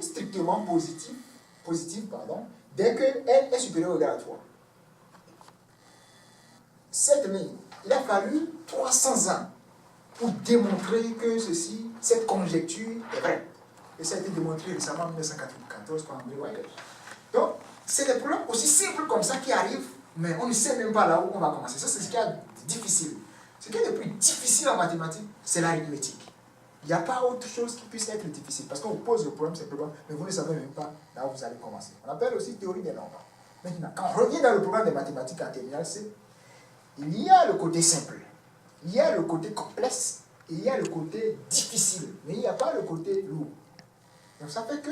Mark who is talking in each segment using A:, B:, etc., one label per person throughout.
A: strictement positive pardon, dès qu'elle est supérieure ou égale à 3. Cette ligne, il a fallu 300 ans pour démontrer que cette conjecture est vraie. Et ça a été démontré récemment en 1994 par André Weiger. Donc, c'est des problèmes aussi simples comme ça qui arrivent, mais on ne sait même pas là où on va commencer. Ça, c'est ce qui est difficile. Ce qui est le plus difficile en mathématiques, c'est l'arithmétique. Il n'y a pas autre chose qui puisse être difficile. Parce qu'on vous pose le problème simplement, mais vous ne savez même pas là où vous allez commencer. On appelle aussi théorie des nombres. Maintenant, quand on revient dans le programme des mathématiques en terminale C, il y a le côté simple, il y a le côté complexe, et il y a le côté difficile, mais il n'y a pas le côté lourd. Donc ça fait que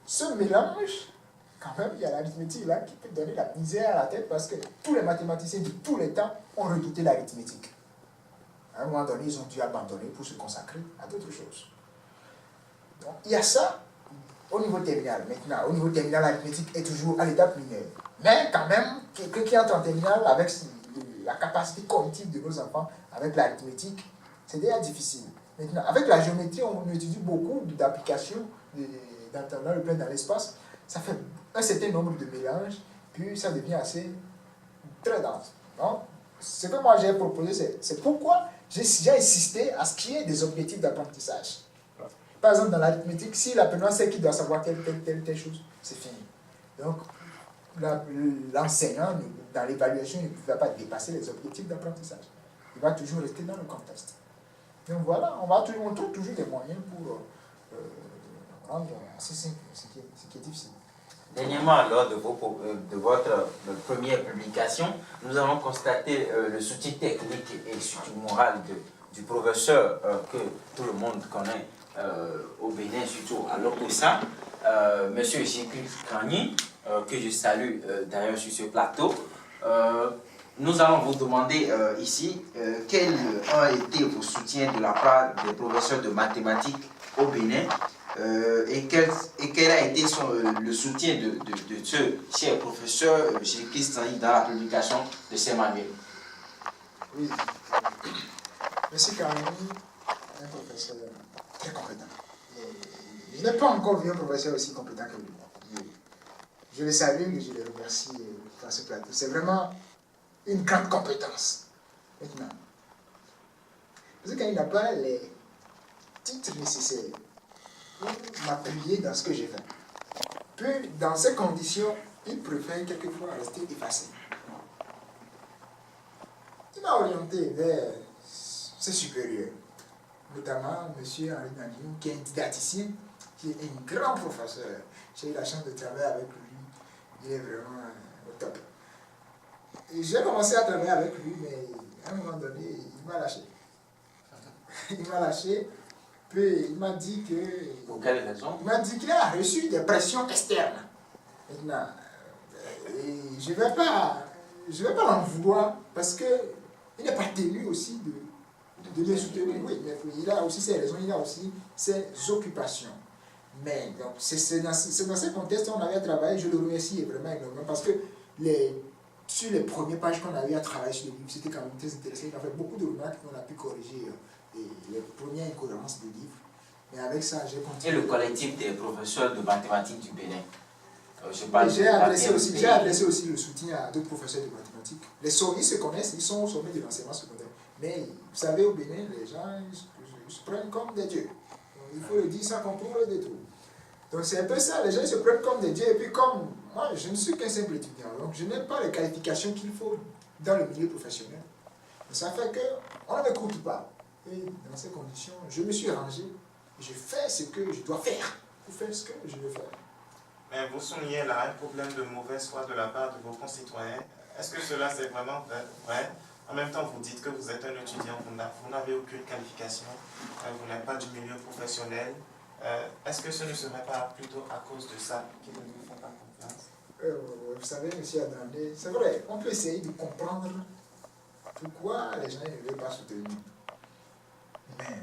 A: ce mélange, quand même, il y a l'arithmétique là qui peut donner la misère à la tête parce que tous les mathématiciens de tous les temps ont redouté l'arithmétique. À un moment donné, ils ont dû abandonner pour se consacrer à d'autres choses. Donc, il y a ça au niveau terminal. Maintenant, au niveau terminal, l'arithmétique est toujours à l'étape mineure. Mais quand même, quelqu'un qui entre en terminale avec la capacité cognitive de nos enfants, avec l'arithmétique, c'est déjà difficile. Maintenant, avec la géométrie, on étudie beaucoup d'applications dans le plan dans l'espace. Ça fait un certain nombre de mélanges, puis ça devient assez très dense. Donc, ce que moi j'ai proposé, c'est pourquoi j'ai insisté à ce qu'il y ait des objectifs d'apprentissage. Par exemple, dans l'arithmétique, si l'apprenant sait qu'il doit savoir telle chose, c'est fini. Donc, l'enseignant, dans l'évaluation, il ne va pas dépasser les objectifs d'apprentissage. Il va toujours rester dans le contexte. Donc voilà, on trouve toujours des moyens pour rendre assez simple ce qui est difficile.
B: Dernièrement, lors de votre première publication, nous avons constaté le soutien technique et surtout moral du professeur que tout le monde connaît au Bénin, surtout à l'OPOSA, M. J.Q. Kanye, que je salue d'ailleurs sur ce plateau. Nous allons vous demander ici quels ont été vos soutiens de la part des professeurs de mathématiques au Bénin et quel a été le soutien de ce cher professeur J.Q. Kanye dans la publication de ces manuels.
A: Oui, M. Kanye est un professeur très compétent. Je n'ai pas encore vu un professeur aussi compétent que lui. Je le salue et je le remercie dans ce plateau. C'est vraiment une grande compétence. Maintenant, parce qu'il n'a pas les titres nécessaires pour m'appuyer dans ce que j'ai fait. Puis, dans ces conditions, il préfère quelquefois rester effacé. Il m'a orienté vers ses supérieurs, notamment M. Henri Naniou, qui est un didacticien, qui est un grand professeur. J'ai eu la chance de travailler avec lui. Il est vraiment au top. Et j'ai commencé à travailler avec lui, mais à un moment donné, il m'a lâché. Il m'a lâché, puis il m'a dit que...
B: Pour quelle raison?
A: Il m'a dit qu'il a reçu des pressions externes. Maintenant, je ne vais pas l'en vouloir parce qu'il n'est pas tenu aussi de me soutenir. Oui, mais il a aussi ses raisons, il a aussi ses occupations. Mais donc, c'est dans ce contexte qu'on avait travaillé, je le remercie vraiment énormément parce que sur les premières pages qu'on a eu à travailler sur le livre, c'était quand même très intéressant. Il a fait beaucoup de remarques qu'on a pu corriger les premières incohérences du livre. Mais avec ça, j'ai continué.
B: Et le collectif des professeurs de mathématiques du Bénin?
A: J'ai adressé aussi le soutien à d'autres professeurs de mathématiques. Ils se connaissent, ils sont au sommet de l'enseignement secondaire. Mais vous savez, au Bénin, les gens ils se prennent comme des dieux. Il faut le dire sans comprendre le détour. Donc c'est un peu ça, les gens se prennent comme des dieux. Et puis comme moi, je ne suis qu'un simple étudiant, donc je n'ai pas les qualifications qu'il faut dans le milieu professionnel. Mais ça fait qu'on ne m'écoute pas. Et dans ces conditions, je me suis rangé. Je fais ce que je dois faire pour faire ce que je veux faire.
C: Mais vous soulignez là un problème de mauvaise foi de la part de vos concitoyens. Est-ce que cela c'est vraiment vrai? En même temps, vous dites que vous êtes un étudiant, vous n'avez aucune qualification, vous n'êtes pas du milieu professionnel. Est-ce que ce ne serait pas plutôt à cause de ça qu'ils ne vous font pas confiance?
A: Vous savez, M. Adandé, c'est vrai, on peut essayer de comprendre pourquoi les gens ne veulent pas soutenir. Mais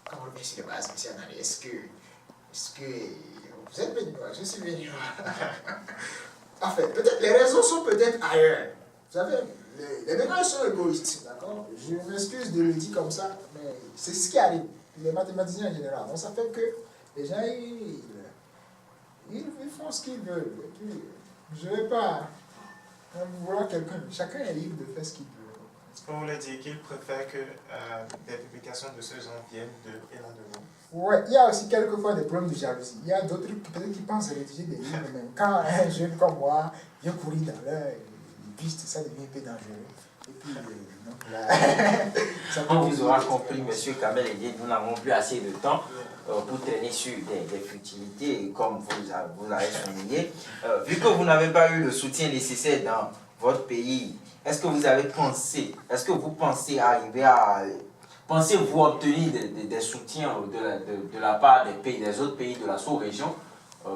A: quand on revient sur les bases, M. Adandé, est-ce que vous êtes béninois? Je suis béninois. En fait, peut-être les raisons sont peut-être ailleurs. Vous savez, les Béninois sont égoïstes, d'accord? Je m'excuse de le dire comme ça, mais c'est ce qui arrive. Les mathématiciens en général. Donc ça fait que Les gens, ils font ce qu'ils veulent. Et puis, je ne vais pas vouloir quelqu'un. Chacun est libre de faire ce qu'il veut.
C: Est-ce que vous voulez dire qu'il préfère que des publications de ce genre viennent de et là de vous?
A: Ouais, il y a aussi quelquefois des problèmes de jalousie. Il y a d'autres peut-être qui pensent rédiger des livres, mais quand un jeune comme moi vient courir dans les pistes, ça devient un peu dangereux. Et puis, donc là,
B: On vous aura compris, monsieur Kamel Edine, nous n'avons plus assez de temps pour traîner sur des futilités, comme vous l'avez souligné. Vu que vous n'avez pas eu le soutien nécessaire dans votre pays, est-ce que vous avez pensé, est-ce que vous pensez arriver à... Pensez-vous obtenir des soutiens de la part des autres pays de la sous-région,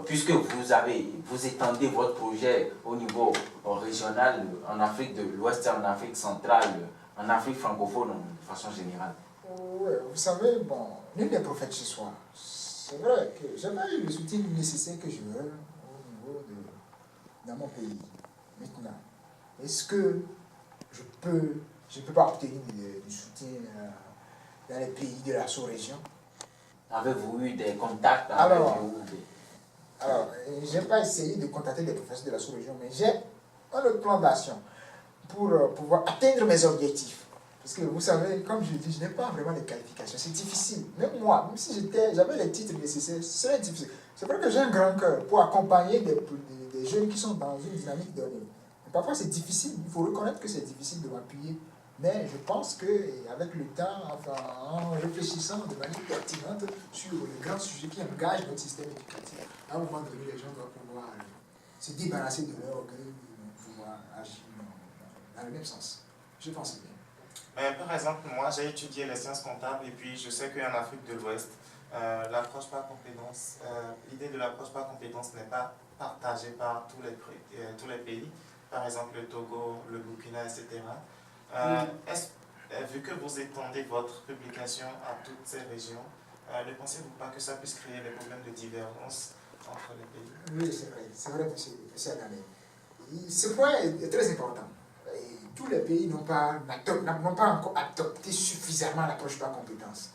B: puisque vous étendez votre projet au niveau régional en Afrique de l'Ouest, en Afrique centrale, en Afrique francophone de façon générale?
A: Oui, vous savez, bon, nul n'est prophète chez soi. C'est vrai que je n'ai pas eu le soutien nécessaire que je veux au niveau dans mon pays. Maintenant, est-ce que je peux pas obtenir du soutien dans les pays de la sous-région?
B: Avez-vous eu des contacts avec
A: Alors,
B: eux?
A: je n'ai pas essayé de contacter des professeurs de la sous-région, mais j'ai un autre plan d'action pour pouvoir atteindre mes objectifs. Parce que vous savez, comme je dis, je n'ai pas vraiment les qualifications. C'est difficile. Même moi, même si j'avais les titres nécessaires, c'est difficile. C'est vrai que j'ai un grand cœur pour accompagner des jeunes qui sont dans une dynamique donnée. Mais parfois, c'est difficile. Il faut reconnaître que c'est difficile de m'appuyer. Mais je pense qu'avec le temps, enfin, en réfléchissant de manière pertinente sur les grands sujets qui engagent notre système éducatif, à un moment donné, les gens doivent pouvoir se débarrasser de leur orgueil et pouvoir agir dans le même sens. Je pense bien.
C: Par exemple, moi j'ai étudié les sciences comptables et puis je sais qu'en Afrique de l'Ouest, l'approche par compétence, l'idée de l'approche par compétence n'est pas partagée par tous les pays, par exemple le Togo, le Burkina, etc. Vu que vous étendez votre publication à toutes ces régions, ne pensez-vous pas que ça puisse créer des problèmes de divergence entre les pays?
A: Oui, c'est vrai, monsieur Adamé. Ce point est très important. Et tous les pays n'ont pas encore adopté suffisamment l'approche par compétence.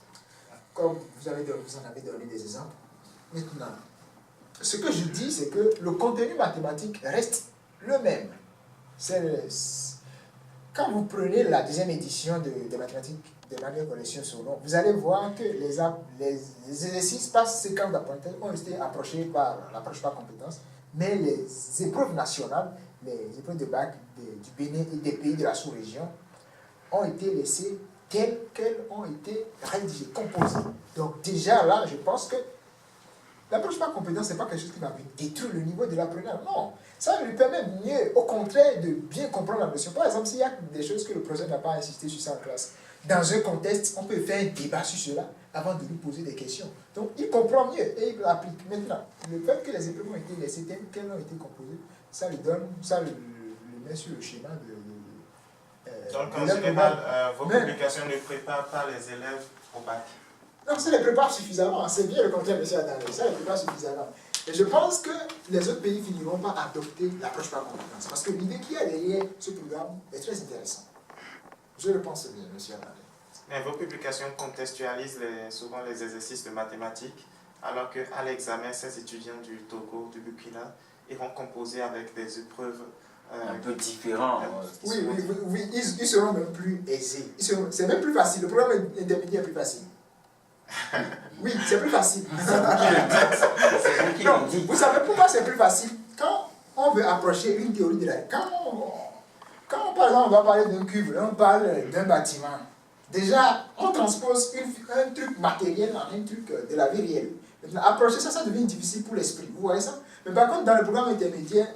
A: Comme vous en avez donné des exemples. Maintenant, ce que je dis, c'est que le contenu mathématique reste le même. Quand vous prenez la deuxième édition des mathématiques de manuel collection sur nom, vous allez voir que les exercices par séquence d'apprentissage ont été approchés par l'approche par compétence, mais les épreuves nationales, les épreuves de bac du Bénin et des pays de la sous-région ont été laissées telles qu'elles ont été rédigées, composées. Donc déjà là, je pense que l'approche par compétence, ce n'est pas quelque chose qui va détruire le niveau de l'apprenant. Non, ça lui permet mieux, au contraire, de bien comprendre la notion. Par exemple, s'il y a des choses que le professeur n'a pas insisté sur ça en classe, dans un contexte, on peut faire un débat sur cela avant de lui poser des questions. Donc, il comprend mieux et il l'applique. Maintenant, le fait que les épreuves ont été laissées telles qu'elles ont été composées, ça le met sur le schéma
C: donc, en général, vos publications ne préparent pas les élèves au bac?
A: Non, ça les prépare suffisamment. C'est bien le contraire, M. Adamé. Ça les prépare suffisamment. Et je pense que les autres pays finiront par adopter l'approche par compétence. Parce que l'idée qu'il y a derrière ce programme est très intéressante. Je le pense bien, M. Adamé.
C: Mais vos publications contextualisent souvent les exercices de mathématiques, alors qu'à l'examen, ces étudiants du Togo, du Burkina, ils vont composer avec des épreuves
B: un peu différentes.
A: Oui, ils seront même plus aisés. C'est même plus facile. Le programme intermédiaire est plus facile. Oui, c'est plus facile. Non, vous savez pourquoi c'est plus facile? Quand on veut approcher une théorie de la... Quand par exemple on va parler d'un cube, on parle d'un bâtiment, déjà on transpose un truc matériel en un truc de la vie réelle. Maintenant, approcher ça, ça devient difficile pour l'esprit. Vous voyez ça? Mais par contre, dans le programme intermédiaire,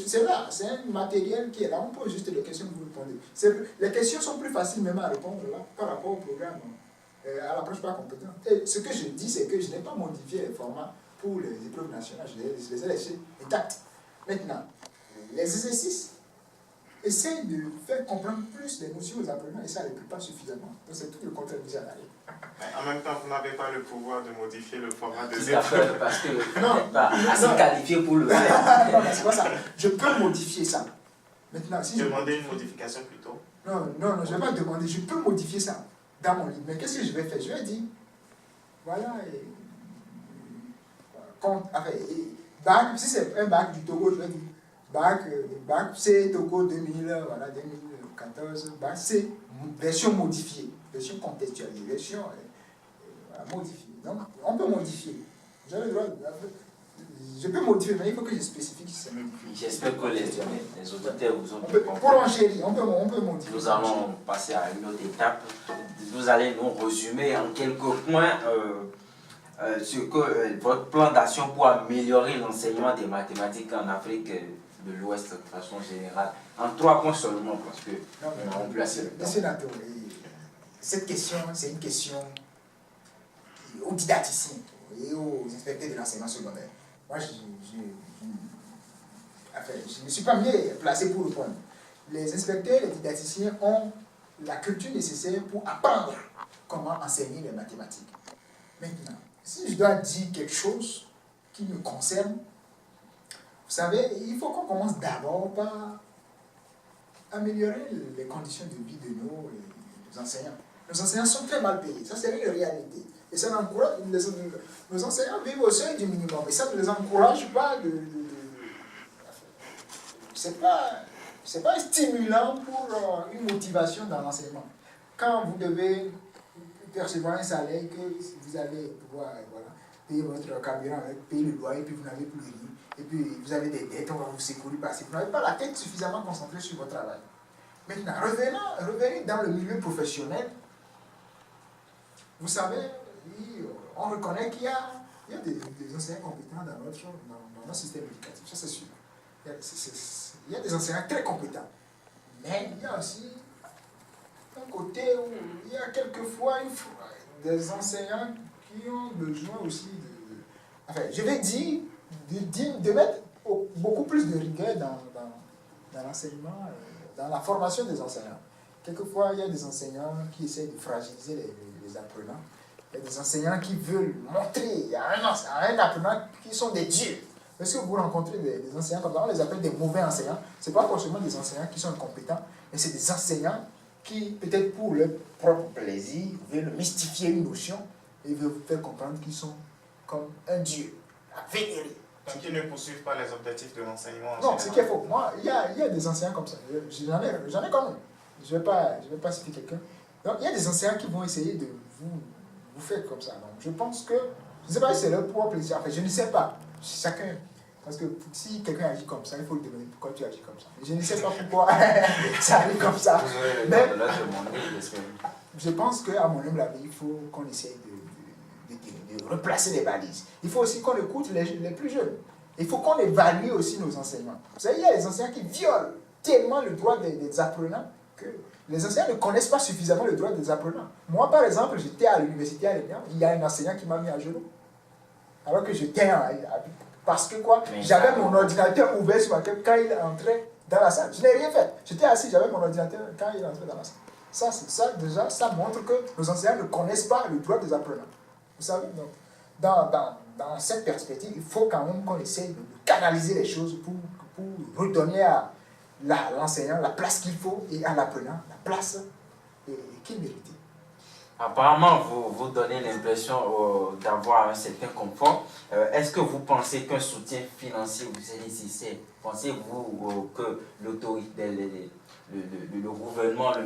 A: c'est là, c'est un matériel qui est là, on pose juste les questions que vous répondez. Les questions sont plus faciles même à répondre là par rapport au programme. À l'approche par compétence. Et ce que je dis, c'est que je n'ai pas modifié les formats pour les épreuves nationales, je les ai laissés intacts. Maintenant, les exercices essayent de faire comprendre plus les notions aux apprenants et ça ne les prépare suffisamment. Donc c'est tout le contraire que j'ai analysé.
C: En même temps, vous n'avez pas le pouvoir de modifier le format des
B: épreuves. Parce que vous n'êtes pas assez qualifié pour le faire.
A: Non, c'est pas ça. Je peux modifier ça. Maintenant, si
C: demander une modification plutôt.
A: Non, je ne vais pas demander, je peux modifier ça dans mon livre. Mais qu'est-ce que je vais faire? Je vais dire, voilà, bac, si c'est un bac du Togo, je vais dire bac C Togo 2000, voilà, 2014, bac C, version modifiée, version contextualisée, version modifiée. Donc, on peut modifier. J'ai le droit je peux modifier, mais il faut que je spécifie que c'est modifié.
B: J'espère que les auditeurs vous ont
A: compris. Pour enchérir, on peut modifier.
B: Nous allons passer à une autre étape. Vous allez nous résumer en quelques points sur votre plan d'action pour améliorer l'enseignement des mathématiques en Afrique de l'Ouest de façon générale. En 3 points seulement, parce que nous n'avons plus assez de temps.
A: Monsieur Nato, cette question, c'est une question aux didacticiens et aux inspecteurs de l'enseignement secondaire. Moi, je ne suis pas mieux placé pour répondre. Les inspecteurs et les didacticiens ont la culture nécessaire pour apprendre comment enseigner les mathématiques. Maintenant, si je dois dire quelque chose qui me concerne, vous savez, il faut qu'on commence d'abord par améliorer les conditions de vie de nos enseignants. Nos enseignants sont très mal payés, ça c'est une réalité. Et ça n'encourage, nos enseignants vivent au seuil du minimum, et ça ne les encourage pas c'est pas stimulant pour une motivation dans l'enseignement. Quand vous devez percevoir un salaire que vous allez pouvoir payer votre carburant, payer le loyer, et puis vous n'avez plus rien, et puis vous avez des dettes, on va vous secourir parce que vous n'avez pas la tête suffisamment concentrée sur votre travail. Maintenant, revenez dans le milieu professionnel. Vous savez, on reconnaît qu'il y a des enseignants compétents dans notre système éducatif, ça c'est sûr. Il y a des enseignants très compétents. Mais il y a aussi un côté où il y a quelquefois des enseignants qui ont besoin aussi je vais dire, de mettre beaucoup plus de rigueur dans l'enseignement, dans la formation des enseignants. Quelquefois, il y a des enseignants qui essaient de fragiliser les apprenants. Il y a des enseignants qui veulent montrer à un apprenant qu'ils sont des dieux. Est-ce que vous rencontrez des enseignants comme ça, on les appelle des mauvais enseignants. Ce n'est pas forcément des enseignants qui sont incompétents, mais c'est des enseignants qui, peut-être pour leur propre plaisir, veulent mystifier une notion et veulent vous faire comprendre qu'ils sont comme un dieu, à vénérer.
C: Donc ils ne poursuivent pas les objectifs de l'enseignement.
A: Non, c'est qu'il faut. Moi, il y a des enseignants comme ça. J'en ai connu. Je vais pas citer quelqu'un. Donc il y a des enseignants qui vont essayer de vous faire comme ça. Donc je pense que, je ne sais pas si c'est leur propre plaisir. Enfin, je ne sais pas. Chacun. Parce que si quelqu'un agit comme ça, il faut lui demander pourquoi tu agis comme ça. Je ne sais pas pourquoi ça arrive comme ça. Mais je pense qu'à mon humble avis, il faut qu'on essaye de replacer les balises. Il faut aussi qu'on écoute les plus jeunes. Il faut qu'on évalue aussi nos enseignements. Vous savez, il y a des enseignants qui violent tellement le droit des apprenants que les enseignants ne connaissent pas suffisamment le droit des apprenants. Moi, par exemple, j'étais à l'université à l'ENIAM, il y a un enseignant qui m'a mis à genoux. Alors que j'étais parce que quoi, j'avais mon ordinateur ouvert sur ma tête quand il entrait dans la salle. Je n'ai rien fait. J'étais assis, j'avais mon ordinateur quand il entrait dans la salle. Ça montre que nos enseignants ne connaissent pas le droit des apprenants. Vous savez, donc, dans cette perspective, il faut quand même qu'on essaye de canaliser les choses pour redonner à l'enseignant la place qu'il faut et à l'apprenant la place qu'il mérite.
B: Apparemment, vous donnez l'impression d'avoir un certain confort. Est-ce que vous pensez qu'un soutien financier vous est nécessaire? Pensez-vous que l'autorité, le gouvernement, le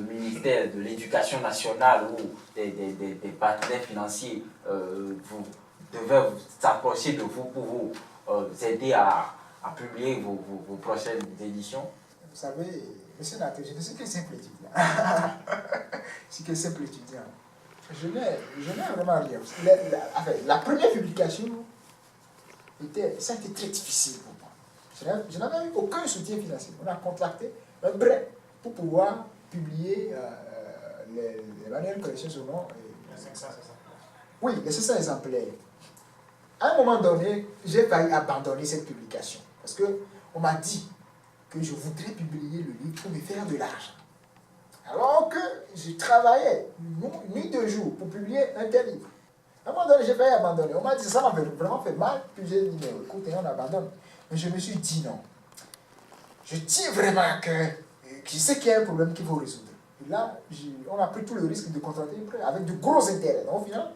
B: ministère de l'Éducation nationale ou des partenaires financiers devaient s'approcher de vous pour vous aider à publier vos prochaines éditions?
A: Vous savez, monsieur Nato, je ne suis qu'un simple étudiant. Je suis qu'un simple étudiant. Je n'ai vraiment rien. La première publication, ça a été très difficile pour moi. Je n'avais eu aucun soutien financier. On a contracté un prêt pour pouvoir publier les manuels de correction sur nom.
C: Les 500 exemplaires.
A: Oui, les 500 exemplaires. À un moment donné, j'ai failli abandonner cette publication. Parce qu'on m'a dit que je voudrais publier le livre pour me faire de l'argent. Alors que je travaillais nuit de jour pour publier un tel livre. À un moment donné, j'ai failli abandonner. On m'a dit ça m'a vraiment fait mal. Puis j'ai dit, mais écoute, on abandonne. Mais je me suis dit non. Je dis vraiment que je sais qu'il y a un problème qu'il faut résoudre. Et là, on a pris tout le risque de contracter un prêt avec de gros intérêts. Donc au final,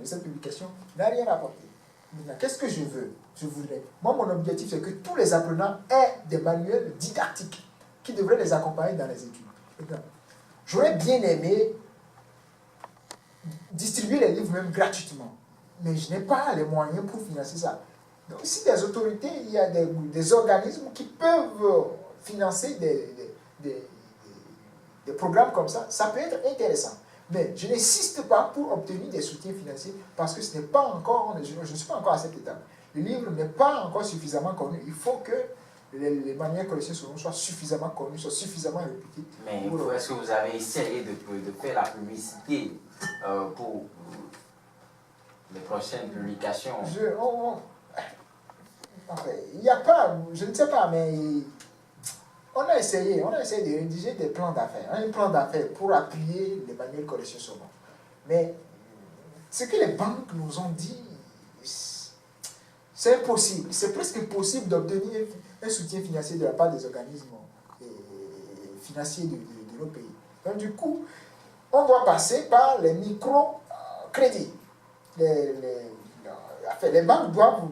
A: cette publication n'a rien apporté. Maintenant, qu'est-ce que je veux? Je voudrais. Moi, mon objectif, c'est que tous les apprenants aient des manuels didactiques qui devraient les accompagner dans les études. Maintenant, j'aurais bien aimé distribuer les livres même gratuitement. Mais je n'ai pas les moyens pour financer ça. Donc, si des autorités, il y a des organismes qui peuvent financer des programmes comme ça peut être intéressant. Mais je n'insiste pas pour obtenir des soutiens financiers parce que ce n'est pas encore, je ne suis pas encore à cette étape. Le livre n'est pas encore suffisamment connu. Il faut que les manuels collections soient suffisamment connus, soient suffisamment réputés.
B: Mais est-ce que vous avez essayé de faire la publicité pour les prochaines publications?
A: Il n'y a pas, je ne sais pas, mais on a essayé de rédiger des plans d'affaires, un plan d'affaires pour appuyer les manuels collections saumon. Mais ce que les banques nous ont dit, c'est impossible. C'est presque impossible d'obtenir un soutien financier de la part des organismes financiers de nos pays. Donc du coup, on doit passer par les micro-crédits. Les banques doivent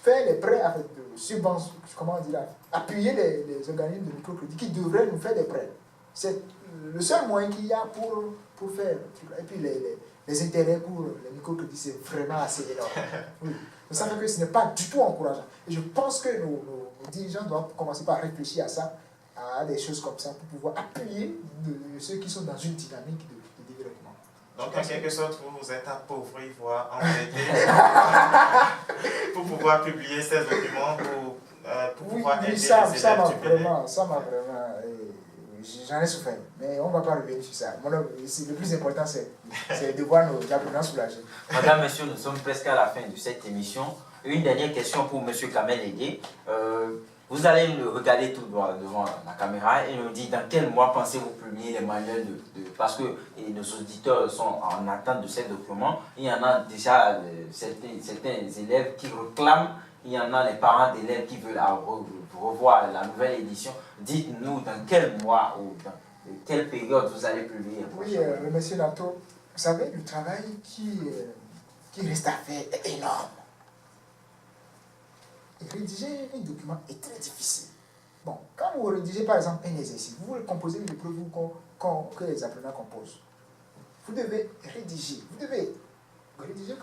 A: faire les prêts avec subventions, comment dire, appuyer les organismes de microcrédit qui devraient nous faire des prêts. C'est le seul moyen qu'il y a pour faire. Et puis les intérêts pour les microcrédits, c'est vraiment assez énorme. Oui. Vous savez que ce n'est pas du tout encourageant. Et je pense que nos dirigeants doivent commencer par réfléchir à ça, à des choses comme ça, pour pouvoir appuyer ceux qui sont dans une dynamique de développement.
C: Donc, en quelque sorte, vous êtes appauvri, voire endetté pour pouvoir publier ces documents, pour pouvoir aider les élèves du Bénin.
A: Ça m'a vraiment... J'en ai souffert, mais on ne va pas revenir sur ça. Le plus important, c'est de voir nos apprenants soulagés.
B: Madame, Monsieur, nous sommes presque à la fin de cette émission. Une dernière question pour Monsieur Kamel Edé. Vous allez le regarder tout droit devant la caméra et nous dire dans quel mois pensez-vous publier les manuels parce que nos auditeurs sont en attente de ces documents. Il y en a déjà certains élèves qui réclament, il y en a les parents d'élèves qui veulent revoir la nouvelle édition. Dites-nous dans quel mois ou dans quelle période vous allez publier.
A: Oui, monsieur Nato, vous savez, le travail qui reste à faire est énorme. Et rédiger un document est très difficile. Bon, quand vous rédigez par exemple un exercice, vous voulez composer une épreuve que les apprenants composent. Vous devez rédiger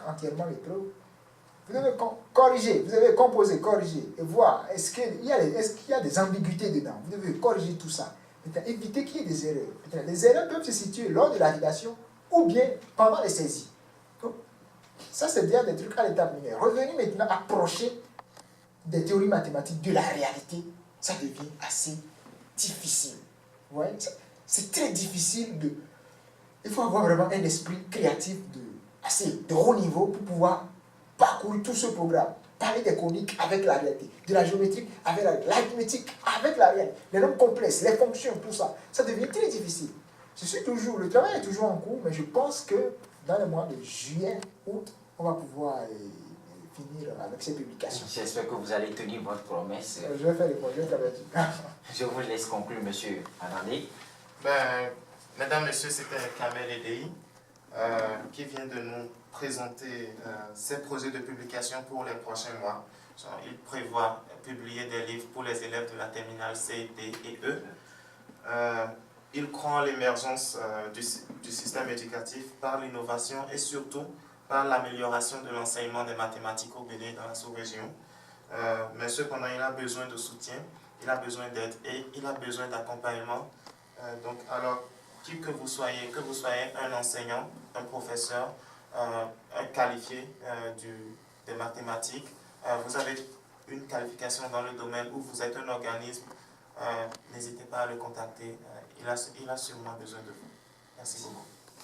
A: entièrement l'épreuve. Vous devez corriger, vous devez composer, corriger et voir est-ce qu'il y a des ambiguïtés dedans. Vous devez corriger tout ça. Maintenant, éviter qu'il y ait des erreurs. Maintenant, les erreurs peuvent se situer lors de la rédaction ou bien pendant les saisies. Donc, ça, c'est déjà des trucs à l'étape mineure. Revenir maintenant approcher des théories mathématiques de la réalité, ça devient assez difficile. Vous voyez, c'est très difficile de... Il faut avoir vraiment un esprit créatif de haut niveau pour pouvoir parcourir tout ce programme. Parler des coniques avec la réalité, de la géométrie avec l'arithmétique avec la réalité, les nombres complexes, les fonctions, tout ça. Ça devient très difficile. Le travail est toujours en cours, mais je pense que dans le mois de juillet, août, on va pouvoir finir avec ces publications.
B: J'espère que vous allez tenir votre promesse.
A: Je vais faire les projets avec vous.
B: Je vous laisse conclure, monsieur Anandé.
C: Mesdames, messieurs, c'était Kamel Edei qui vient de nous présenter ses projets de publication pour les prochains mois. Il prévoit publier des livres pour les élèves de la terminale C, D et E. Il croit en l'émergence du système éducatif par l'innovation et surtout par l'amélioration de l'enseignement des mathématiques au Bénin et dans la sous-région. Mais cependant, il a besoin de soutien, il a besoin d'aide et il a besoin d'accompagnement. Donc, alors, que vous soyez un enseignant, un professeur, un qualifié des mathématiques, vous avez une qualification dans le domaine où vous êtes un organisme, n'hésitez pas à le contacter, il a sûrement besoin de vous. Merci beaucoup.